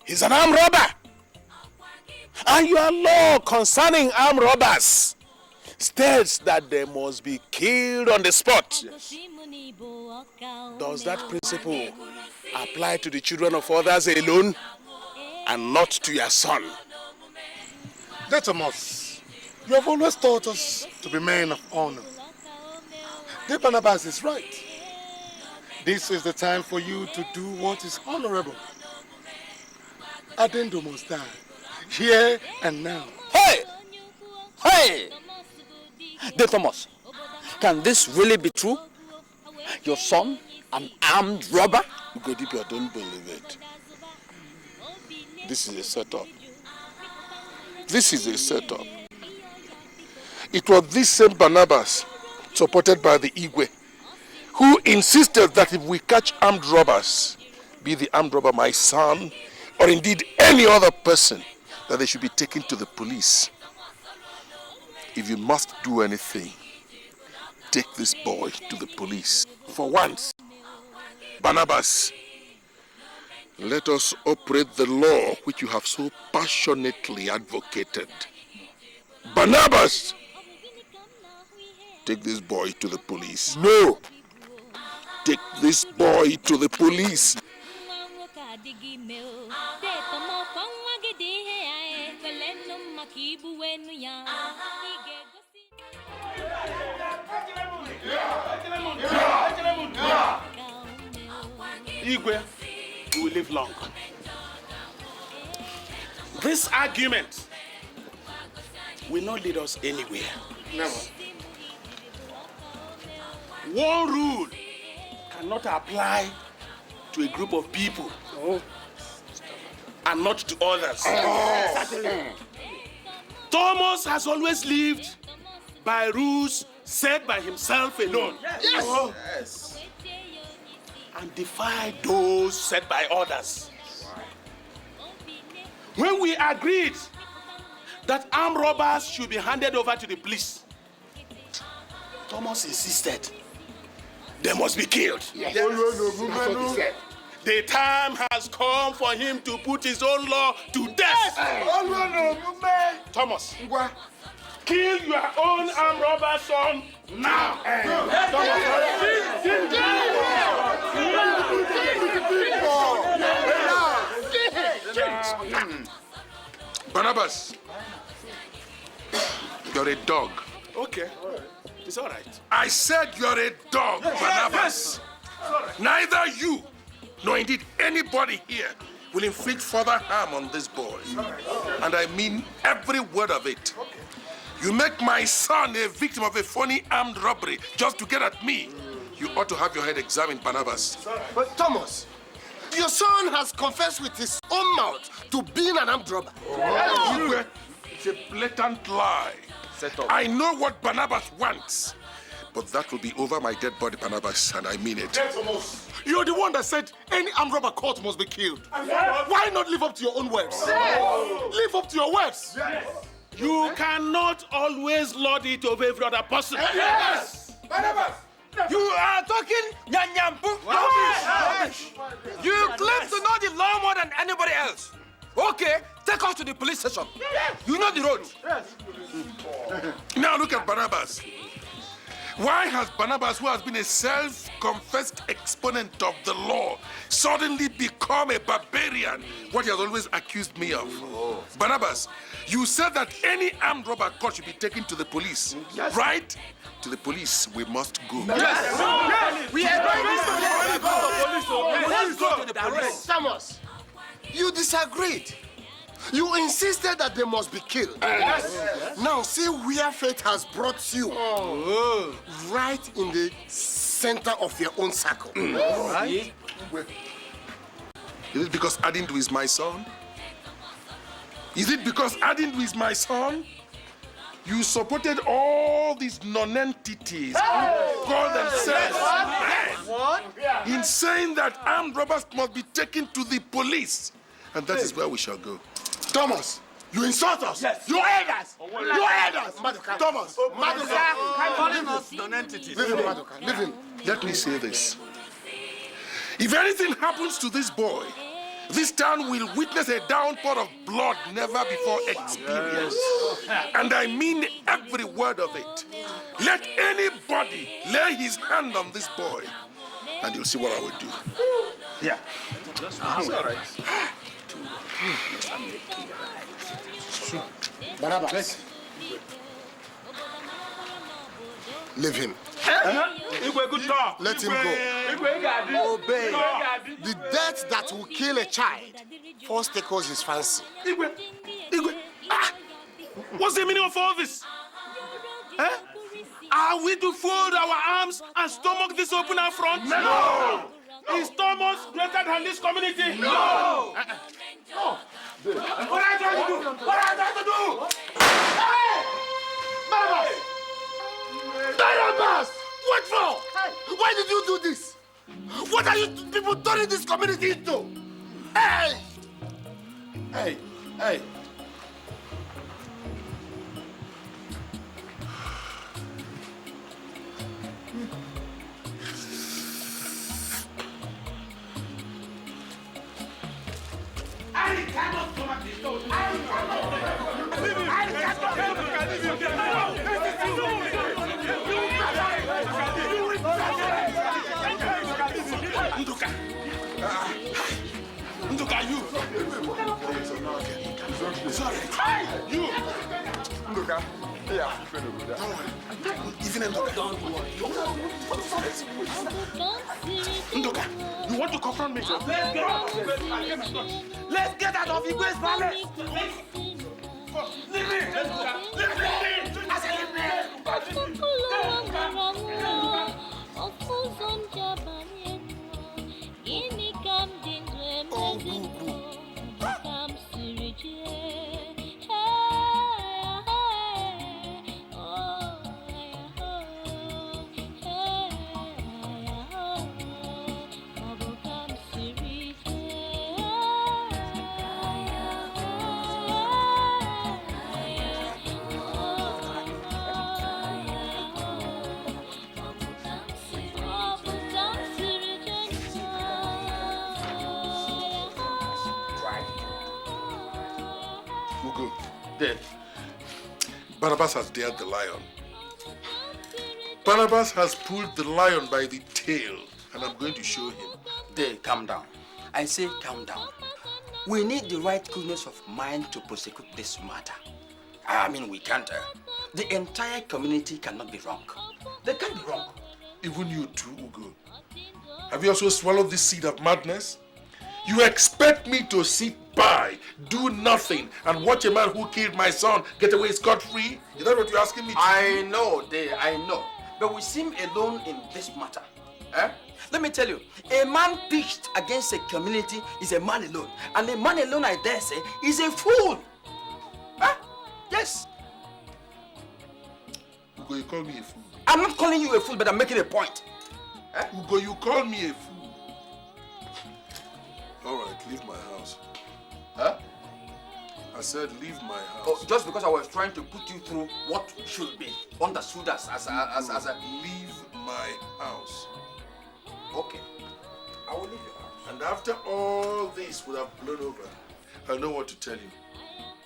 He's an armed robber. And your law concerning armed robbers states that they must be killed on the spot. Yes. Does that principle apply to the children of others alone and not to your son?
Thomas, you have always taught us to be men of honor. The Barabas is right. This is the time for you to do what is honorable. Adendo must die, here and now.
Hey! Hey! Thomas, can this really be true? Your son, an armed robber?
Godipia, I don't believe it. This is a setup. This is a setup. It was this same Barabas, supported by the Igwe, who insisted that if we catch armed robbers, be the armed robber my son, or indeed any other person, that they should be taken to the police. If you must do anything, take this boy to the police. For once, Barabas, let us operate the law which you have so passionately advocated. Barabas, take this boy to the police. No! Take this boy to the police.
Igwe, you will live long. This argument will not lead us anywhere. Never. One rule cannot apply to a group of people and not to others. Thomas has always lived by rules set by himself alone.
Yes. Yes.
And defied those set by others. When we agreed that armed robbers should be handed over to the police, Thomas insisted they must be killed.
Yes.
The time has come for him to put his own law to death. Thomas, kill your own armed robber son now.
Barabas, you You're a dog.
Okay. It's all right.
I said you're a dog, Barabas. Neither you, nor indeed anybody here, will inflict further harm on this boy. And I mean every word of it. You make my son a victim of a phony armed robbery just to get at me. You ought to have your head examined, Barabas.
But Thomas, your son has confessed with his own mouth to being an armed robber.
It's a blatant lie. I know what Barnabas wants, but that will be over my dead body, Barnabas, and I mean it.
You're the one that said any armed robber caught must be killed. Why not live up to your own words? Live up to your words.
You cannot always lord it over every other person.
Yes! Barabas! You are talking nyanyampu. You claim to know the law more than anybody else. Okay, take us to the police station. You know the road.
Now look at Barnabas. Why has Barnabas, who has been a self-confessed exponent of the law, suddenly become a barbarian, what he has always accused me of? Barnabas, you said that any armed robber caught should be taken to the police, right? To the police we must go.
Yes! We are
Let's go to the police. Thomas, you disagreed. You insisted that they must be killed. Now see where fate has brought you. Right in the center of your own circle.
Right? Is it because Adindu is my son? Is it because Adindu is my son? You supported all these non-entities who call themselves men in saying that armed robbers must be taken to the police. And that is where we shall go.
Thomas, you insult us. Yes. You heard us. You heard us. Thomas,
Maduka.
calling us non-entities.
Leave him, Maduka. Leave him.
Let me say this. If anything happens to this boy, this town will witness a downpour of blood never before experienced. And I mean every word of it. Let anybody lay his hand on this boy, and you'll see what I will do.
Yeah. It's all right.
Barabas. Leave him. Let him go. Obey. The death that will kill a child first tickles his fancy.
What's the meaning of all this? Are we to fold our arms and stomach this open front?
No!
Is Thomas greater than this community?
No!
No! What are you trying to do? What are you trying to do?
Hey! Barabas! Barabas! What for? Why did you do this? What are you people turning this community into? Hey!
Hey, hey.
I cannot stomach this stone. I cannot. Nduka. Nduka, you. Sorry. You.
Nduka. Yeah.
Don't worry. Even Nduka. Don't worry. Nduka, you want to confront me? Let's get out. Let's get out of Igwe's palace. Leave me. Leave me. I said leave me.
Barabas has dared the lion. Barabas has pulled the lion by the tail, and I'm going to show him.
They calm down. I say calm down. We need the right coolness of mind to prosecute this matter. I mean, we can't. The entire community cannot be wrong. They can't be wrong.
Even you too, Ugo. Have you also swallowed this seed of madness? You expect me to sit by, do nothing, and watch a man who killed my son get away scot-free? Is that what you're asking me to do?
I know. But we seem alone in this matter. Let me tell you, a man pitched against a community is a man alone. And a man alone, I dare say, is a fool. Yes.
Ugo, you call me a fool.
I'm not calling you a fool, but I'm making a point.
Ugo, you call me a fool. All right, leave my house. I said leave my house.
Oh, just because I was trying to put you through what should be understood as a...
Leave my house.
Okay. I will leave your house.
And after all this would have blown over, I know what to tell you.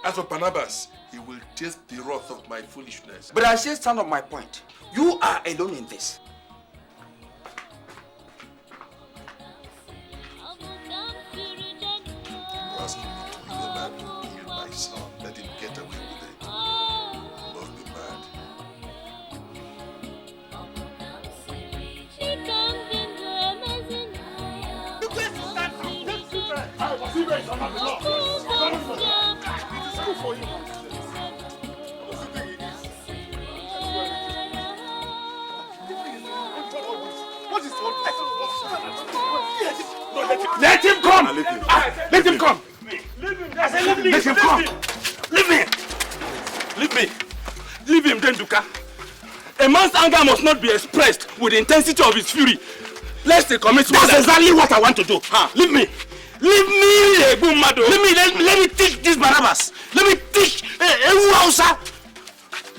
As for Barabas, he will taste the wrath of my foolishness.
But I still stand on my point. You are alone in this.
You're asking me to leave a man who killed my son. Let him get away with it. You must be mad.
What is Let him come! Let him come! Let him come! Leave me! Leave me! Leave him, Denduka. A man's anger must not be expressed with the intensity of his fury. Lest he commits murder. That's exactly what I want to do. Leave me! Leave me, Ebumado! Let me teach this Barabas! Let me teach Ewuausa!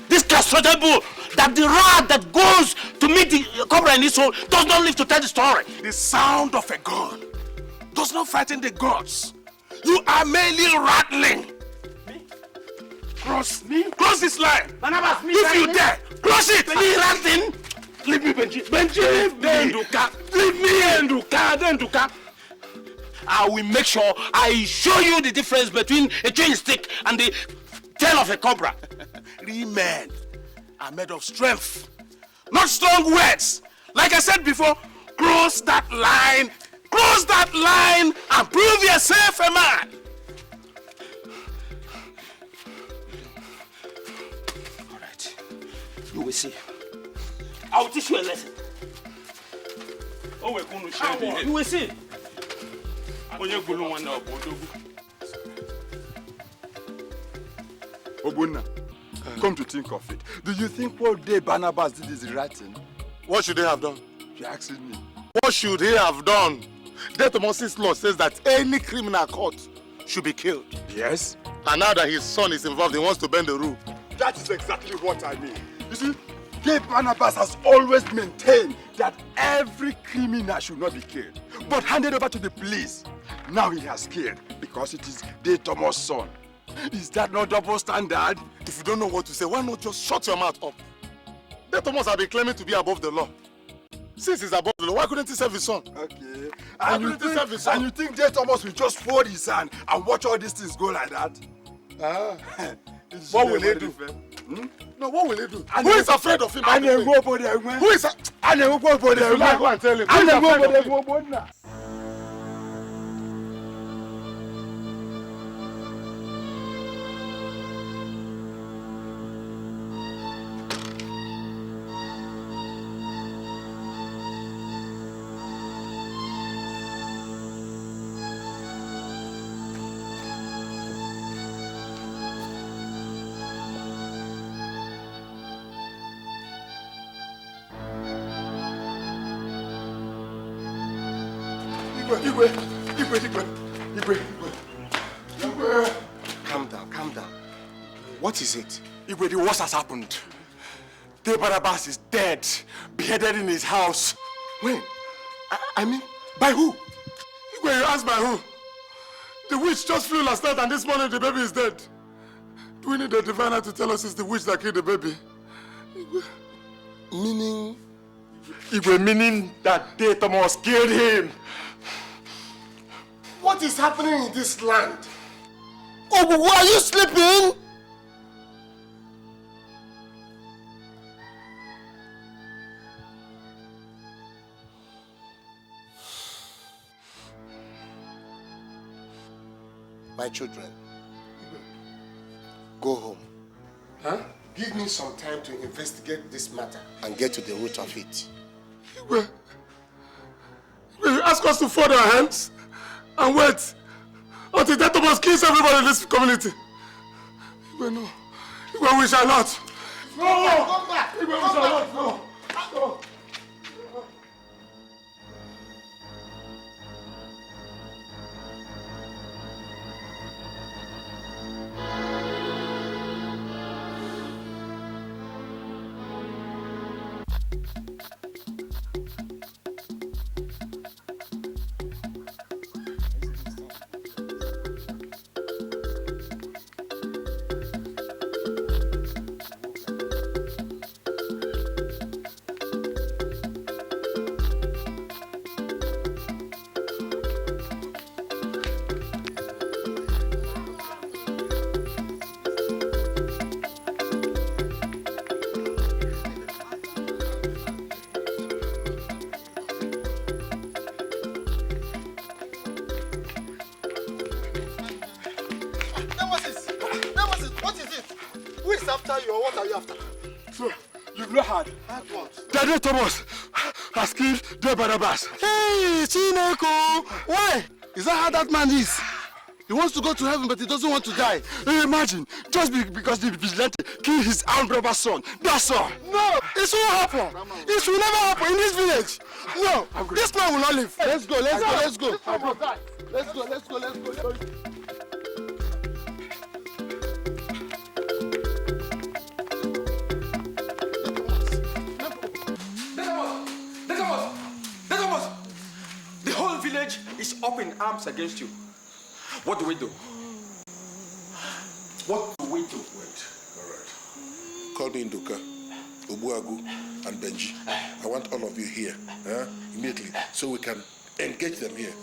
This castrated bull! That the rat that goes to meet the cobra in his hole does not live to tell the story. The sound of a gun does not frighten the gods. You are merely rattling. Me? Cross this line. Barabas, if you dare, cross it. Me rattling. Leave me, Benji. Leave me, Enduka. Leave me, Enduka. I will make sure I show you the difference between a chewing stick and the tail of a cobra. Real men are made of strength, not strong words. Like I said before, cross that line and prove yourself a man. All right, you will see. I will teach you a lesson. You will see.
Obunna, come to think of it, do you think what day Barnabas did is the right thing?
What should they have done?
You're asking me.
What should he have done? Moses' law says that any criminal caught should be killed.
Yes.
And now that his son is involved, he wants to bend the rule.
That is exactly what I mean. You see, Dave Barnabas has always maintained that every criminal should not be killed, but handed over to the police. Now he has killed because it is Dave Thomas' son. Is that not double standard?
If you don't know what to say, why not just shut your mouth up? Dave Thomas has been claiming to be above the law. Since he's above the law, why couldn't he serve his son?
Okay. And you think Dave Thomas will just fold his hand and watch all these things go like that?
What will he do? No, what will he do? Who is afraid of him?
Who is
If you like, go and tell him. Who is afraid of him? Igwe. Calm down. What is it?
Igwe, the worst has happened. Dave Barabas is dead, beheaded in his house.
When? I mean, by who?
Igwe, you asked by who? The witch just flew last night and this morning the baby is dead. Do we need a diviner to tell us it's the witch that killed the baby? Igwe. Meaning that Dave Thomas killed him.
What is happening in this land? Ogu, are you sleeping? My children, go home.
Huh?
Give me some time to investigate this matter and get to the root of it.
Will you ask us to fold our hands and wait until that Thomas kills everybody in this community? Well, no. Well, we shall not. No!
Come back!
We shall not. No. No.
What are you after?
So, you've not heard?
Heard what?
Daddy Thomas has killed the Barabas.
Hey, Chineko! Why? Is that how that man is? He wants to go to heaven, but he doesn't want to die.
Hey, imagine, just because the Vigilante killed his armed robber son. That's all.
No, it won't happen. It will never happen in this village. No, this man will not live. Let's go, let's go, let's go. Let's go, let's go, let's go.
The whole village is up in arms against you. What do we do? What do we do?
Wait, all right. Call me Nduka, Eboh Agu, and Benji. I want all of you here, immediately, so we can engage them here.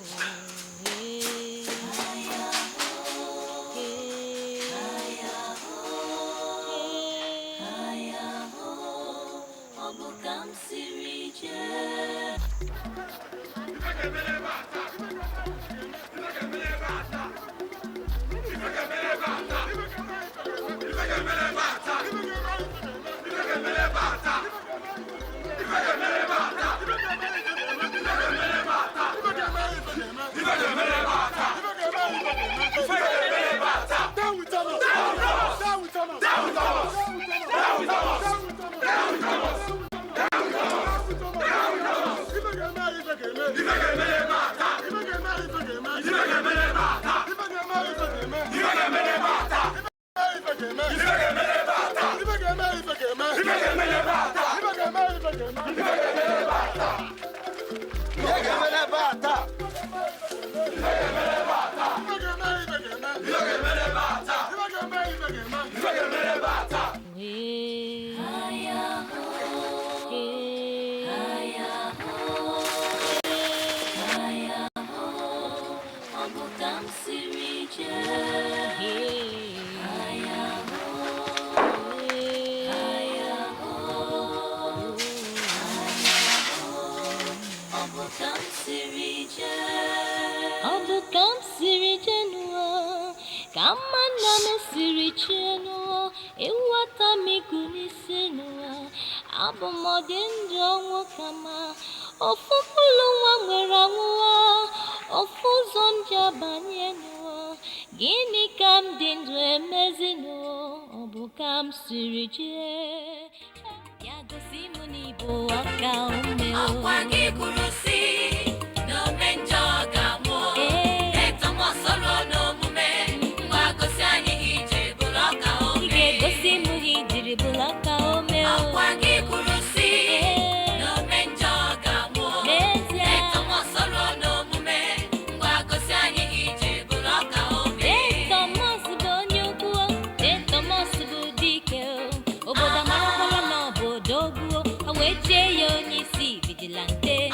Vigilante,